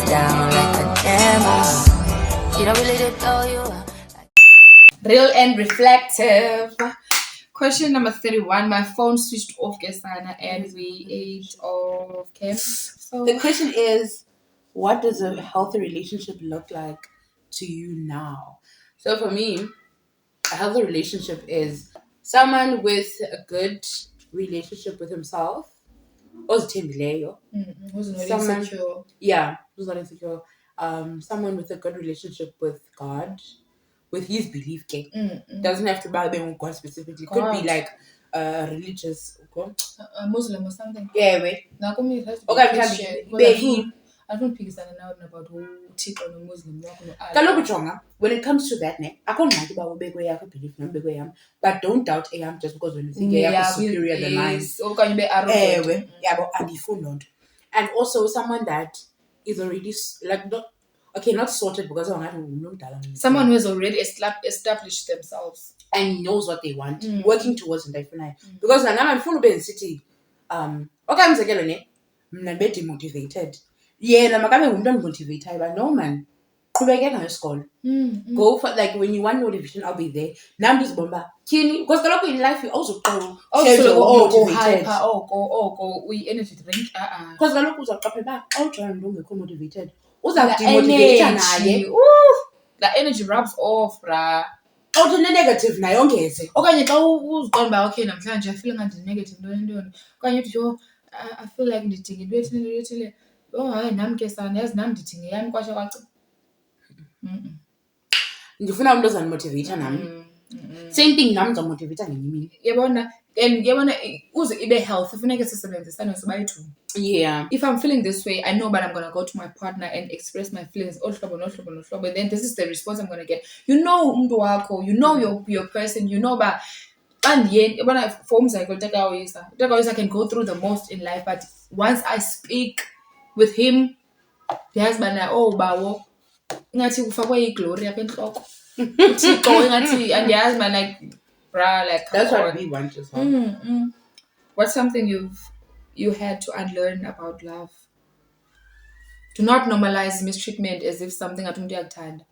down like a demo. You don't really know you are. Real and reflective. Question number 31. My phone switched off, Gesana, and we ate off camp. So the question is, what does a healthy relationship look like to you now? So for me, a healthy relationship is someone with a good relationship with himself. who's not Someone- insecure. Yeah, who's not insecure. Someone with a good relationship with God, with his belief. Doesn't have to be on God specifically. Could be God. like religious. Okay? A Muslim or something. Yeah, wait. Now, come here, it has to be Okay, Christian, mhlawumbe because I don't think it's about who Tito or Muslim. Kaloku jonga, when it comes to that, akho ngxaki uba ubekwe yakho belief nobekwe yam, but don't doubt eyam just because when you think eyakho is superior than mine. Okanye ube arrogant. Ewe, yabo andifuni loo nto. And also someone that is already not sorted because Someone who has already established themselves and knows what they want, working towards into ayifunayo. Because nami andifuni ube ndisithi okanye umzekelo ne mna ndibe-demotivated, yena makabe ngumntu ondimotivateyo but no man, qhubekeka ngesikolo. Go for, like, when you want motivation, I'll be there. Nam ndizibona uba tyhini, because kaloku in life you also motivated. Uyi-energy drink. Because kaloku uzawuqaphela uba xa ujona mntu ongekho motivated uzawudemotivata naye. That energy rubs off, bra. Xa uthi une-negative naye ongeze. Okanye xa uziqonda uba okay namhlanje I feel ngathi ndi-negative ntoni. Okanye uthi yho, I feel like ndidinga into ethile. Oh hayi nam ke sana yazi nam ndidinga eyam kwasha kwaca. Ndifuna umntu ozandimotiveyitha nam. Same thing nam ndizawumotiveyitha ngenye imini. Yabona uze ibe health funeke sisebenzisane sobayi-two. Yeah. If I'm feeling this way, I know, but I'm gonna go to my partner and express my feelings. No. Then this is the response I'm gonna get. You know umntu wakho, you know your person, you know ba for umzekelo Utakaoyisa can go through the most in life, but once I speak with him, ndiyazi bana bawo ingathi ufakwe iglory apha entloko. Uthixo ingathi andiyazi man, like bra, like that's what we want as well. What's something you had to unlearn about love? Do not normalize mistreatment as if something athi umuntu uyakuthanda.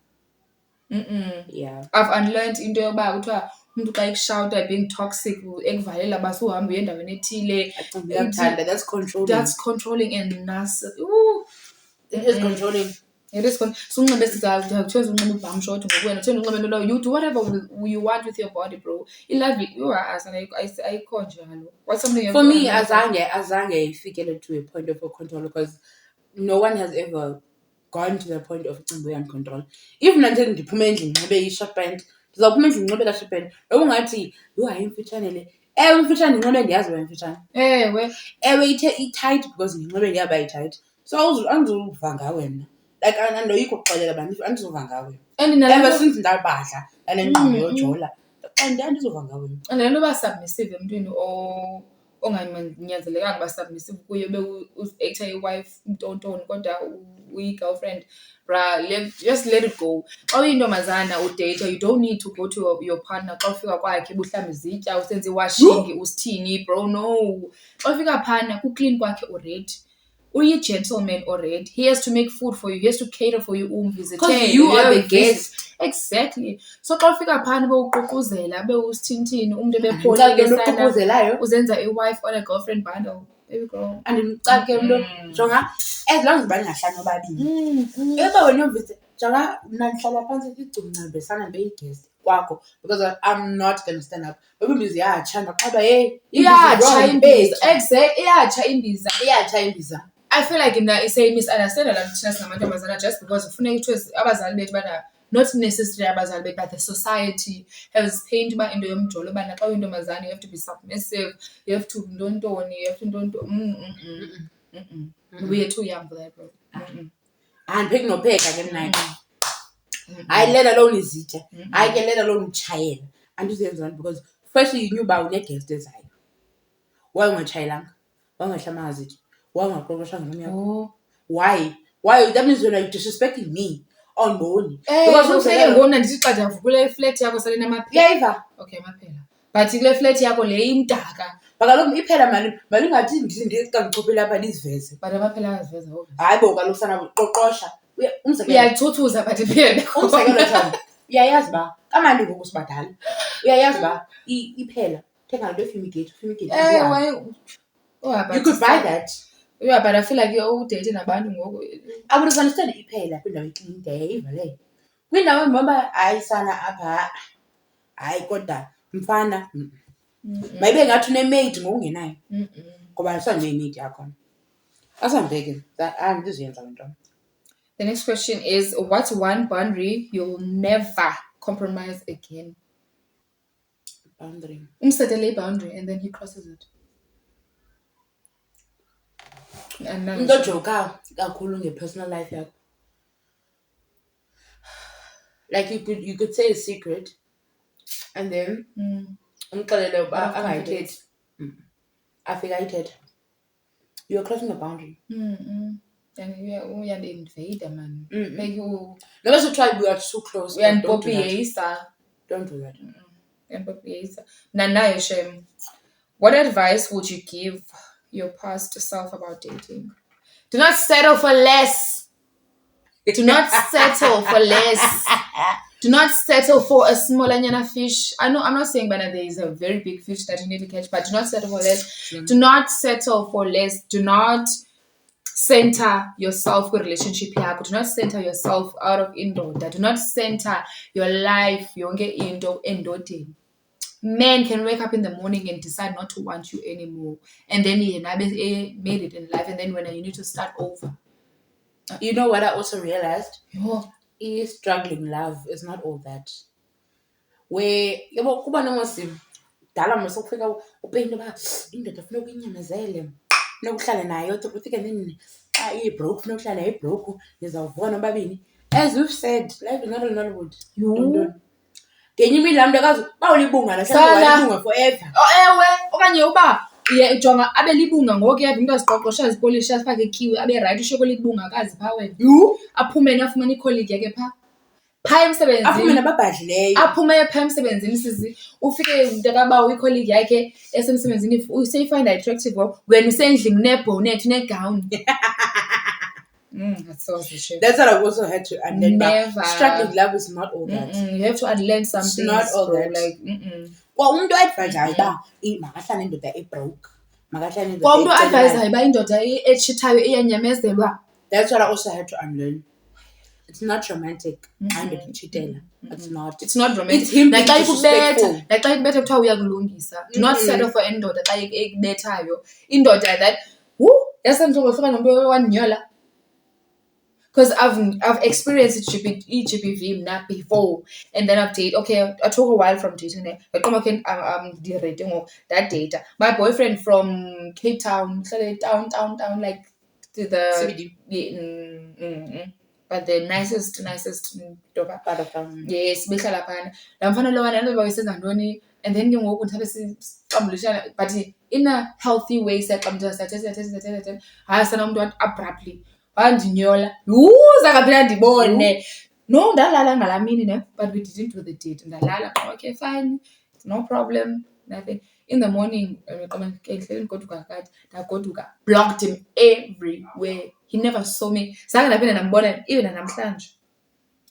Yeah. I've unlearned into yokuba kuthiwa umuntu xa ekushouta being toxic ekuvalela uba suhambe uye endaweni ethile. That's controlling. That's controlling and nasty. It is controlling. It is sunxibe sizathiwa unxibe ubham short ngokwena thina unxibe into you do whatever you want with your body, bro. I ayikho njalo. What's something for me azange ifikele to a point of control, because no one has ever gone to the point of control. If mna ndiphume endlini ndinxibe i-short pant, ndizawuphuma endlini ndinxibe laa short pant. Noba ungathi yho hayi imfitshane le. Ewe imfitshane ndinxibe ndiyazi uba imfitshane. Ewe i-tight because ndinxibe ndiyaba i-tight. So andizuva ngawe mna. Like andoyikho ukuxelela abantu andizuva ngawe. Ever since ndabadla anengqondo yojola. Andizuva ngawe. And le nto uba submissive emntwini onganyanzelekanga uba submissive kuye ube u-actor i-wife ntontoni kodwa uyi-girlfriend, bra, just let it go. Xa uyintombazana udate, you don't need to go to your partner xa ufika kwakhe buhlamba izitya usenze iwashing usithini, bro, no. Xa ufika phana kuclean kwakhe already. Uyi-gentleman already. He has to make food for you. He has to cater for you. Because you are the guest. Exactly. So xa ufika phana bewuququzela bewusithintini umntu ebepholile sana uzenza i-wife or a girlfriend bundle. Baby girl. Andimcake umntu jonga as long as bangahlanu babini. Eba wena uvise jonga mna ndihlala phantsi igcumncambesana ndibe-guest kwakho because I'm not going to stand up. Maybe imbiza iyatsha ndaqaba iyatsha imbiza. Exactly. Iyatsha imbiza. I feel like it's a misunderstanding thina singamantombazana just because kufuneka kuthiwe abazali bethu bana not necessarily abazali bethu, but the society has painted uba into yomjolo ubana xa uyintombazana you have to be submissive, you have to ntontoni, you have to we're too young for that, bro. Andipheki nopheka ke mna ke. Hayi let alone izitya. Hayi ke let alone utshayela. Andizenza because firstly you knew uba une-guest ezayo. Why ungatshayelanga? Why ungahlamba izitya? Why ungaqoqoshanga nomyakho? Why? That means you're disrespecting me. Ondoni. Because ufuneke ngona ndithi xa ndavukule iflat yakho sale namaphela. Yayiva. Okay, maphela. But kule flat yakho le imdaka Bakaloku iphela malingathi ndithi xa ndichophe lapha liziveze. But abaphela aziveza ngoku. Hayi bo kaloku sana qoqosha. Umzekelo Uyalithuthuza but iphele. umzekelo Thando. Uyayazi ba kamandi ngoku sibadala. Uyayazi ba iphela. Thenga le fumigate. You could buy that. Yeah, but I feel like you're dating nabantu ngoku. I would understand iphela kwindawo eclean day vale. Kwindawo emba hayi sana apha. Hayi kodwa mfana. Maybe ngathi une-maid ngokungenayo. Ngoba asanje i-maid yakho. Asambeke. Andiziyenza le nto. The next question is, what's one boundary you'll never compromise again? Boundary. Umsetele boundary and then he crosses it. And now Umntu ojoka kakhulu nge-personal life yakho. Like you could say a secret and then umxelele uba angayithethi. Afika ayithethe. You're crossing a boundary. And we are invader man. Like you Never to try we are too close. we are Don't do that. poppiesa. Don't do that. And poppiesa. Nana Shem. What advice would you give your past self about dating? Do not settle for less. Do not settle for less. Do not settle for a small anyana fish. I know I'm not saying that there is a very big fish that you need to catch, but do not settle for less. Do not settle for less. Do not center yourself with relationship here. Do not center yourself out of indoda. Do not center your life yonke into endodeni. Men can wake up in the morning and decide not to want you anymore, and then he made it in life, and then when you need to start over. You know what I also realized? Oh. Struggling love is not all that. Where yabo kuba nomasi dala masokufika upende ba indoda ufuna ukuyinyamezele. Ufuna ukuhlala nayo uthike nini broke ufuna ukuhlala nayo broke nizawuvona babini. As we've said, life is not a Nollywood. Ngenye imini laa mntu akazi bawulibunga nahlala forever. Ewe okanye uba ujonga abe libunga ngoku yeva into aziqoqosha azipolisha azifake ikiwe abe right ushiyeko libunga akazi phaa wena. Aphume afumane icolleague yakhe phaa emsebenzini. Aphume nababhadlileyo. Aphume phaa emsebenzini sisi ufike mntakabawo icolleague yakhe esemsebenzini useyifinde attractive wena usendlini une-bonnet une-gown. That's so shit. That's what I also had to unlearn. Never. Struggling love is not all that. You have to unlearn something. It's not all that. Like, Kwa umuntu advise uba makahlale indoda ebroke. Makahlale indoda. Kwa umuntu advise uba indoda etshitayo iyanyamezelwa. That's what I also had to unlearn. It's not romantic. I'm cheating. It's not. It's not romantic. It's him being Naxa disrespectful. ikubetha kuthiwa uyakulungisa. Do not settle for indoda xa ikubethayo. Indoda that yasenhloko nomuntu wanyola. Because I've experienced GBV now before, and then I've dated. Okay, I took a while from dating it, but I'm dating that data. My boyfriend from Cape Town, down like to the CBD. But the nicest Part of town. yes, behlala phana. La mfana lo wana ndoba besenza ntoni, and then ke ngoku ndithabe sixambulishana, but in a healthy way. Siyaqambulishana hayi sana umuntu abruptly wandinyola zakaphinda ndibone. No, ndalala ngalaa mini ne, but we didn't do the date. Ndalala, okay, fine, no problem, nothing. In the morning, ndagoduka, blocked him everywhere. He never saw me. Zange ndaphinda ndambona even namhlanje.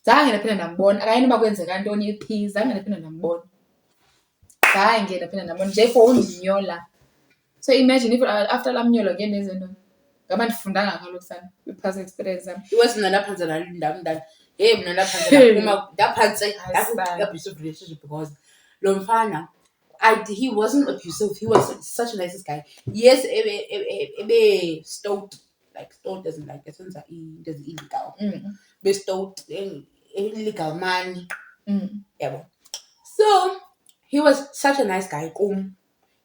Zange ndaphinda ndambona. Akayini uba kwenzeka ntoni iphi, zange ndaphinda ndambona. Zange ndaphinda ndambona nje for undinyola. So imagine if after laa mnyolo ke ndenze ntoni. Ngaba ndifundanga kaloku sana kwi-past experience yam. Iwesi mna ndaphantse ndam hey mna ndaphantse ndaphantse abusive relationship because lo mfana he wasn't abusive. He was such a nice guy. Yes, ebe stoked, like stoked doesn't like esenza into illegal. Be stoked illegal money. Yeah. So he was such a nice guy.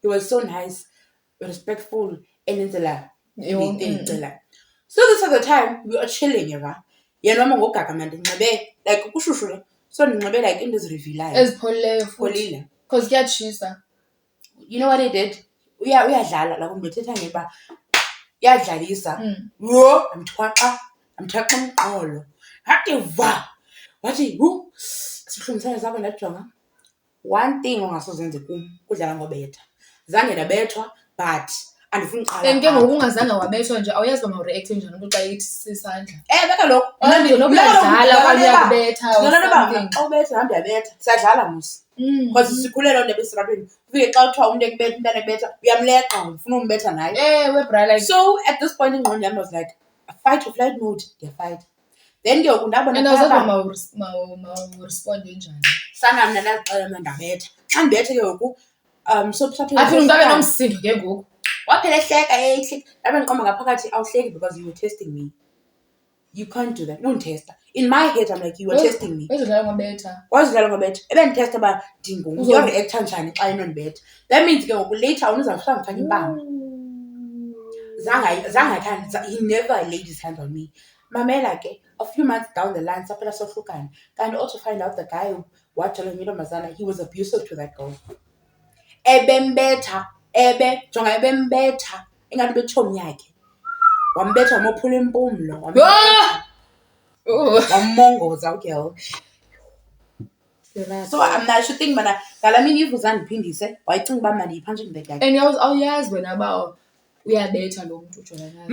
He was so nice, respectful, and so this other time we were chilling, yena mama ngogagamanda ndinxibe like kushushu so ndinxibe like into ezirevelayo Ezipholile because kuyatshisa. You know what he did? Uyadlala la kumbe thetha ngeba uyadlalisa. Amthwaxa umqolo. Hathi va. Wathi sihlungisana sabo ndajonga. One thing ongasozenze kum kudlala ngobetha. zange ndabethwa but andifuni and ke uqala ngoku ungazange wabethwa nje awuyazi uba mawureakthe njani umntu xa ithi sisandla ewe kaloku noba udlala okanye uyakubetha or something. xa ubetha nam ndiyabetha siyadlala musi because sikhule loo nto ebesirapeni ufike xa kuthiwa umntu ekubetha umntana ekubetha uyamleqa ufuna umbetha naye ewe bra like so at this point ingqondo yam was like fight or flight mode ndiyafight then ke ngoku ndabona and awuzazi uba mawuresponde njani sana mna ndazixela mna ndabetha xa ndibethe ke ngoku aphinde umntu abe nomsindo ke ngoku waphela ehleka ehleka ndabe ndiqomba ngaphakathi awuhleki because you were testing me. You can't do that. Unditesta. In my head I'm like you were testing me. Wezodlala ngobetha. Wazidlala ngobetha. Ebenditesta uba ndingungu uzoreacta njani xa inondibetha. That means ke ngoku later unizawuhlala ngifaka impama. Zange he never laid his hands on me. Mamela ke a few months down the line saphela sohlukana. Kanti also find out the guy who watshelwe yintombazana he was abusive to that girl. Ebembetha jonga ebembetha engathi betshomi yakhe. Wambetha wamophula impumlo wamongoza ugirl. So I'm not sure think mana ngala mini if uzandiphindise wayicinga uba mna ndiyi-punching the guy. And awuyazi wena uba uyabetha lo mntu ujona naye.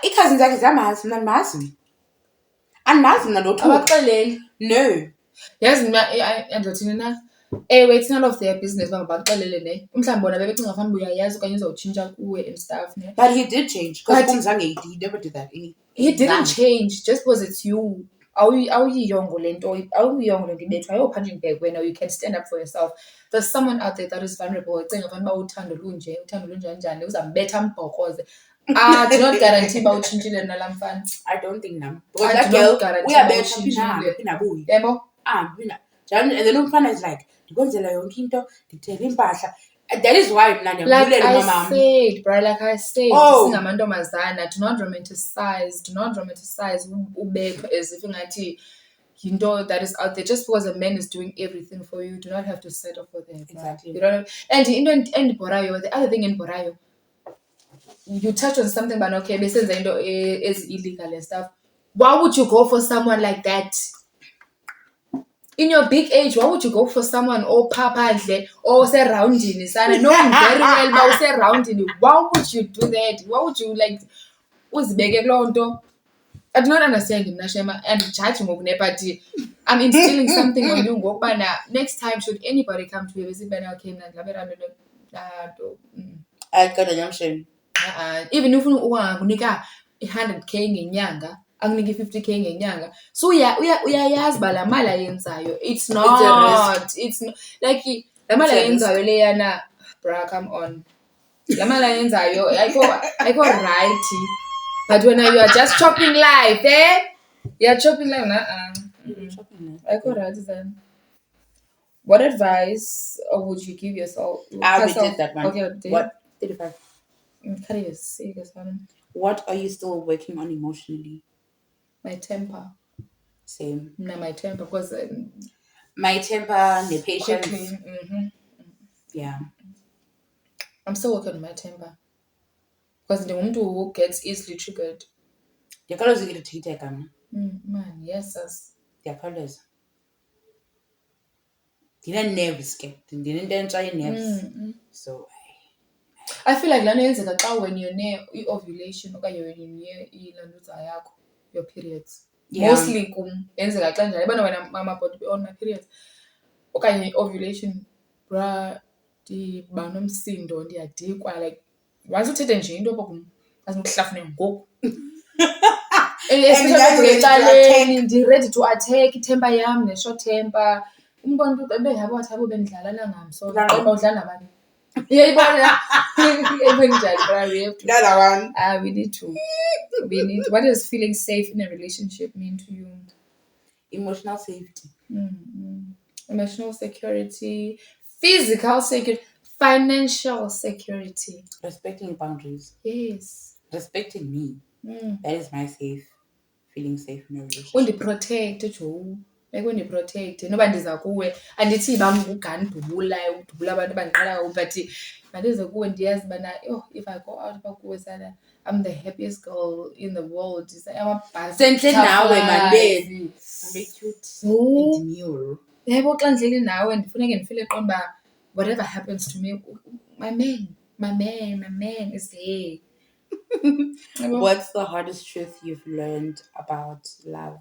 Iicousins zakhe ziyamazi mna ndimazi. Andimazi mna nothuka. Abaxeleli. No. Yazi mna andizothini na? Ewe, it's none of their business uba mabakuxelele ne. Mhlawumbi bona bebecinga fanuba uyayazi okanye uzawutshintsha kuwe and stuff ne. But he did change because kumzange he never did that. He didn't change just because it's you. Awuyiyongo le nto ibethwa ayo-punching bag wena you can stand up for yourself. There's someone out there that is vulnerable ecinga fanuba uthando lunjani uzambetha mbhokoze. Do not guarantee uba utshintshile nalaa mfana. I don't think nam. Because that girl uyabetha phina buyi. Yebo? And then umfana is like ndikwenzela yonke into ndithele impahla. That is why mna like I said, bro, like I said, singamantombazana, do not romanticize ubekho as if ingathi yinto that is out there. Just because a man is doing everything for you, do not have to settle for that. Exactly. You don't have, and into Borayo, the other thing in Borayo, you touch on something but okay, besenza into is illegal and stuff. Why would you go for someone like that? In your big age, why would you go for someone papandle or surrounding sana? Knowing very well about surrounding, why would you do that? Why would you like uzibeke kuloo nto? I do not understand him, Nashema, and judge him, but I'm instilling something on you. Next time, should anybody come to you, even if you want 100K ngenyanga, anginiki 50K ngenyanga, so uyayazi ba la mali ayenzayo it's not like la mali ayenzayo leyana bra come on la mali ayenzayo ayikho right, but when you are just chopping life you are chopping life ayikho right then. What advice would you give yourself? I did that one. Okay, what 35 what are you still working on emotionally? My temper. Same. No, my temper, because my temper, the patience. Mm-hmm. Yeah. I'm still working on my temper. Because the woman who gets easily triggered. The colors are going to take man, yes, yes. The colors. Didn't nerves didn't enjoy nerves. So I feel like when you're near ovulation or you're near your periods. Yeah. Mostly yenzeka xa njalo yabona wena mama but on my periods okanye ovulation bra ndiba nomsindo ndiyadikwa like once uthethe nje into okum azikuhlafune ngoku especially ndi-ready to attack itemper yam ne-short temper umbona ebehaba wathi abo bendidlala nangam so qoba udlala nabani uyayibona we need to. What does feeling safe in a relationship mean to you? Emotional safety. Emotional security, physical security, financial security. Respecting boundaries. Yes. Respecting me. That is my feeling safe in a relationship. When they protect, Joe. Like when you protect, nobody is kuwe andithi bam ugani dubula abantu bandiqala but mandize kuwe ndiyazi bana if I go out kuwe sana I'm the happiest girl in the world. I'm senhle nawe mandeni ambe cute and demure. Yebo xa ndileli nawe ndifuneke ndifile qomba whatever happens to me, my man is there. What's the hardest truth you've learned about love?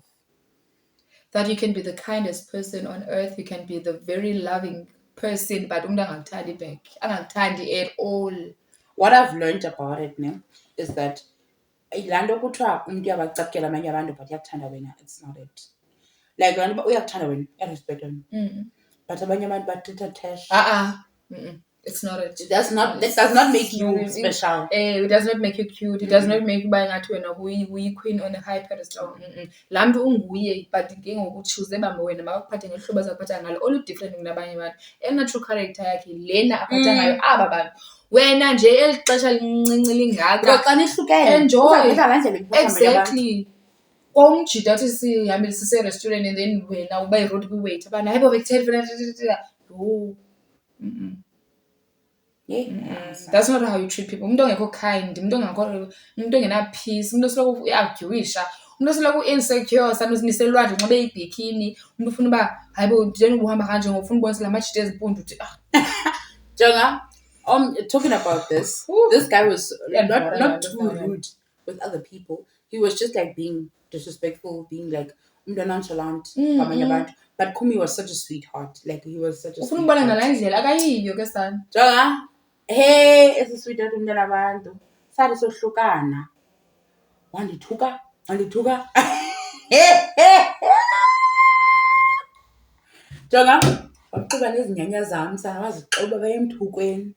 That you can be the kindest person on earth, you can be the very loving person, but umuntu angakuthandi back, angakuthandi at all. What I've learned about it now is that laa nto kuthiwa umntu uyabacapukela abanye abantu but uyakuthanda wena, it's not it. Like laa nto uba uyakuthanda wena, uyarespekta wena. But abanye abantu bathetha tash. It's not it. That does not make you special. It does not make you cute. It does not make you buy ngathi wena uyi-queen on a high pedestal. Laa mntu unguye, but ke ngoku utshuze bambe wena makakuphathe ngeli hlobo azakuphatha ngalo oludifferent kunabanye abantu. Enatural character yakhe lena aphatha ngayo aba bantu. Wena nje eli xesha lincinci lingaka. Xa nihlukene, enjoy. uzaphetha ngalaa ndlela ikuphatha abanye abantu. Exactly. Kwawumjida athi sihambile sise-restaurant and then wena uba yi-rude kwi-wait abantu hayi bo bekuthetha no. That's not how you treat people. Umuntu ongekho kind, umuntu ongena-peace, umuntu osoloko uyadyuwisha, umuntu osoloko u-insecure, sanusiniselwadla unxibe ibhikini, umuntu ufuna uba hayi bo njengoba uhamba kanje ngoba ufuna ubonisa la majita ezimpundu uthi Jonga, talking about this, this guy was not too rude with other people. He was just like being disrespectful, being like nonchalant, but Kumi was such a sweetheart. Like he was such a ufuna ubona ngalaa ndlela akayiyo ke sana. Jonga, hey, esi sweetheart umntana abantu. Sathi sohlukana. Wandithuka. Jonga, waquba nezinyanya zam sana wazixuba bayemthukweni.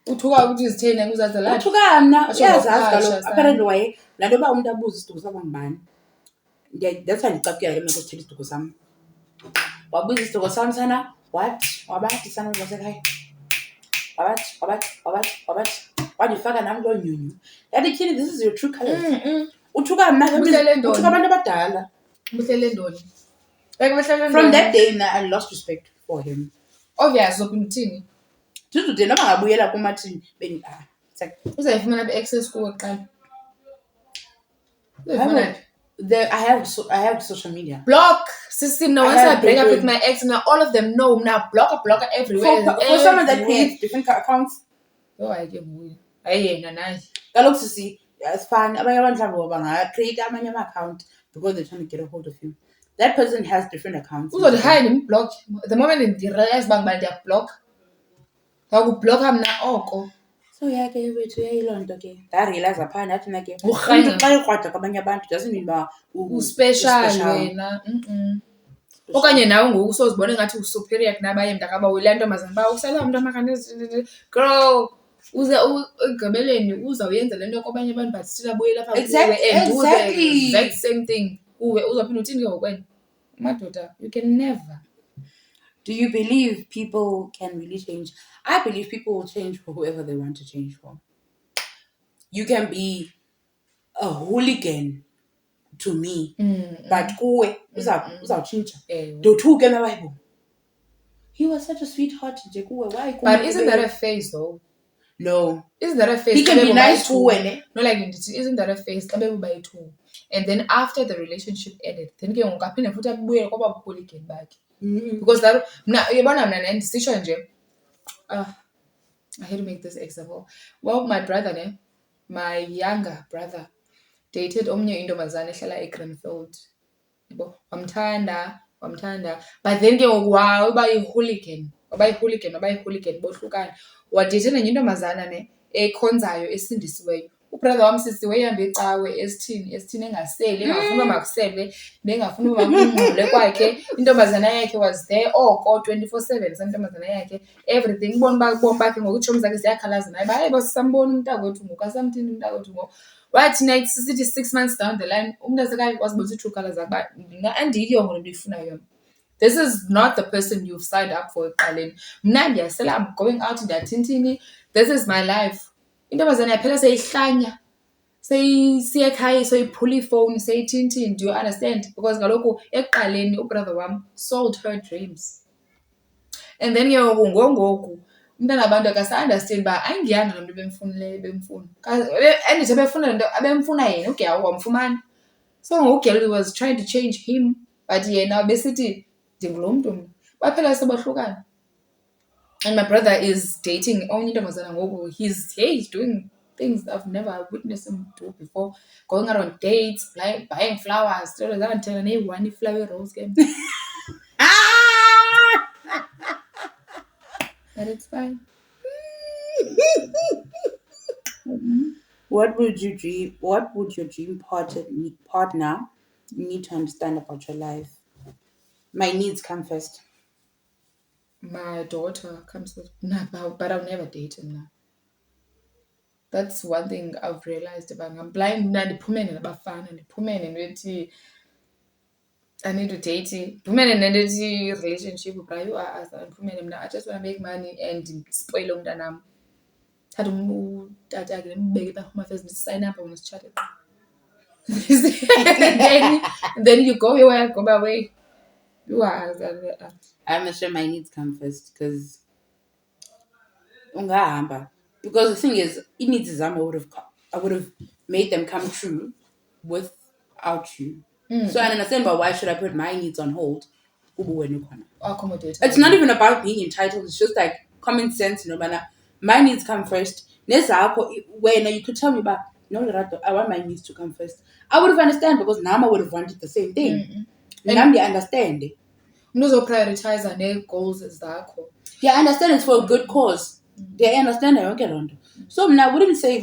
Uthuka ukuthi izitheni kuzaza la. Uthuka mna uyazazi kaloku apparently waye laa nto uba umntu abuze isiduko sabo ngubani. That's why ndicapukela ke mna kusithetha isiduko sam. Wabuza isiduko sam sana wabathi sana basekhaya. Wabathi wandifaka nam loo nyunyu. Yathi tyhini, this is your true colours. Uthuka mna uthuka abantu abadala. Buhlele ndoni. From that day now I lost respect for him. Obvious zokuthini. Tude noba ngabuyela kumathini Uzayifumana i-access kuwe kuqala. I have social media. Block. Sisi, now once I break up with my ex, now all of them know. Now blocker everywhere. For someone that creates different accounts. Oh, I get you. Ayena naye. Kaloku sisi, it's fine. Abanye abantu mhlawumbi bangacreate amanye ama-account because they're trying to get a hold of you. That person has different accounts. Uzothi hide imblock. The moment ndirealize uba ngibani ndiyakublock. Ndakubhlokha mna oko. So ke wethu yayiloo nto ke ndarealize phaa ndathi na ke Urhanye. umntu xa ekrwada kwabanye abantu doesn't mean uba Uspecial wena. Okanye nawe ngoku usozibona ngathi usuperior kunabanye mntakaba uyilaa ntombazana uba usela umntu amakane girl uze ekugqibeleni uzawuyenza le nto kwabanye abantu but still abuye lapha kuwe and do the exact same thing kuwe uzawuphinda uthini ke ngokwena madoda you can never. Do you believe people can really change? I believe people will change for whoever they want to change for. You can be a hooligan to me, but kuwe uzawutshintsha. Ndothuke na Bible. He was such a sweetheart nje kuwe. Why? But isn't that a phase though? No. Isn't that a phase? He can be nice kuwe. No, like isn't that a phase? And then after the relationship ended, then ke ngoku aphinde futhi abuye kwaba hooligan bakhe. Because that yabona mna ndisitsho nje I hate to make this example. Well, my brother my younger brother dated omnye intombazana ehlala eGreenfield. Yabo wamthanda but then ke ngoku uba yi-hooligan bohlukana wadate nenye intombazana ekhonzayo esindisiweyo. Ubrother wam sisiwe ehambe ecawe esithini engaseli engafuni uba makuselwe nengafuni uba makungqule kwakhe. Intombazana yakhe was there oko 24/7 intombazana yakhe everything bomi bakhe ngoku itshomi zakhe ziyakhalaza naye hayi bo sisambona umntakwethu ngoku asamthini umntakwethu ngoku. Wathi naye sisithi 6 months down the line umntu asekaye wasibonisa i-true colours akuba andiyiyo ngoku into ifunayo yona. This is not the person you've signed up for ekuqaleni. Mna ndiyasela, I'm going out ndiyathintini. This is my life. Intombazana yaphela seyihlanya seyisiya ekhaya soyiphula ifowuni seyithintini. Do you understand? Because kaloku ekuqaleni ubrother wam sold her dreams and then ke ngoku ngongoku umntana abantu akasa-understand uba ayingiyanga loo nto bemfuna andithi abefuna le nto abemfuna yena uGel wamfumana. So ngoku uGel was trying to change him but yena besithi ndingulo mntu mna baphela sebahlukana. And my brother is dating only Ntombazana. He's doing things I've never witnessed him do before. Going out on dates, buying flowers. One flower rose game. But it's fine. What would your dream partner need to understand about your life? My needs come first. My daughter comes with but I'll never date him now. That's one thing I've realized about I'm blind now. Ndiphumene nabafana, ndiphumene ndithi I need to date. Ndiphumene nendithi relationship, but you are ndiphumene mna. I just want to make money and spoil umntanam. Thatha utata ke ndimbeke pha Home Affairs sign up on chat. Then you go your way, I go my way. You are I'm not sure my needs come first because ungahamba. Because the thing is, it needs exam. I would have made them come true without you. So I understand, but why should I put my needs on hold? accommodate. It's not even about being entitled. It's just like common sense, my needs come first. When you could tell me about I want my needs to come first. I would have understand because Nama would have wanted the same thing. And they understand. Prioritize their goals zakho. Yeah, I understand it's for a good cause. They understand I don't get on. So now I wouldn't say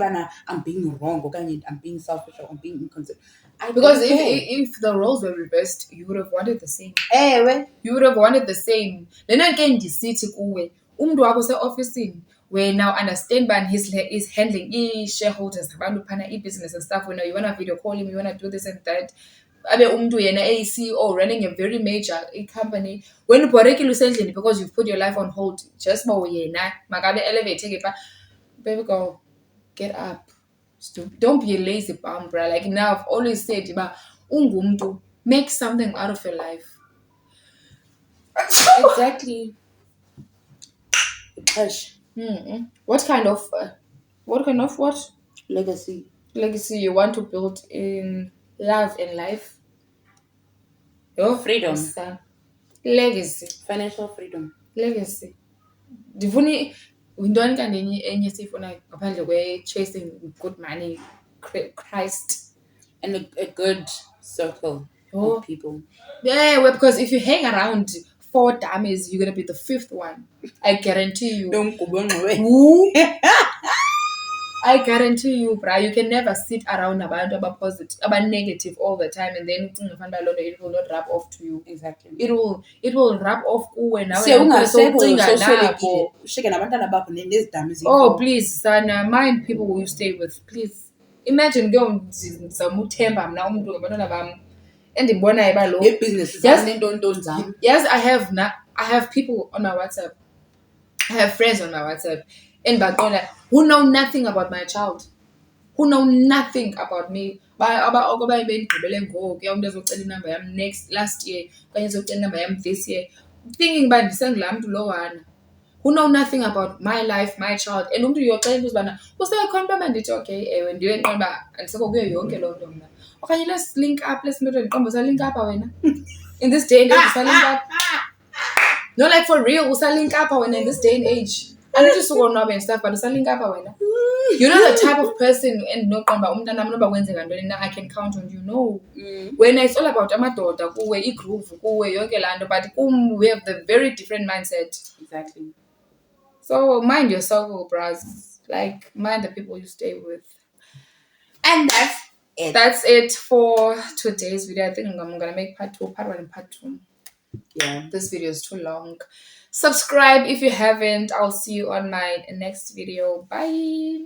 I'm being wrong or I'm being selfish or I'm being inconsiderate. Because if the roles were reversed, you would have wanted the same. You would have wanted the same. Then again, the city kuwe. Umntu wakho se-office where now understand ban he's handling shareholders, business and stuff. You wanna video call him, you wanna do this and that. Abe umntu yena CEO running a very major company. When ubhorekile usendlini because you've put your life on hold, just more yena makabe elevate baby girl, get up. Don't be a lazy bum, bro. Like now I've always said ungumntu, make something out of your life. Exactly. What kind of what legacy you want to build in love and life? Your freedom, legacy, financial freedom, legacy. Ndifuna yintoni kanti enye siyifuna ngaphandle kwe-chasing good money, Christ, and a good circle of people. Yeah, well, because if you hang around 4 dummies, you're gonna be the 5th one. I guarantee you. I guarantee you, bra. You can never sit around about negative all the time, and then it will not rub off to you. Exactly. It will rub off when oh, please, Sana, mind people who you stay with, please. Imagine going and the business. Yes, I have people on my WhatsApp. I have friends on my WhatsApp and who know nothing about my child, who know nothing about me. Next last year, this year, thinking about who know nothing about my life, my child, and you're telling us okay, when you and so okay, let's link up, let's link up in this day and age, link up. No, like for real, link up in this day and age. I don't just go and stuff, but link up. You know the type of person and no I can count on you. No. When it's all about amadoda, but we have the very different mindset. Exactly. So mind yourself, bros. Like mind the people you stay with. And that's it. That's it for today's video. I think I'm gonna make part 1 and part 2. Yeah. This video is too long. Subscribe if you haven't. I'll see you on my next video. Bye.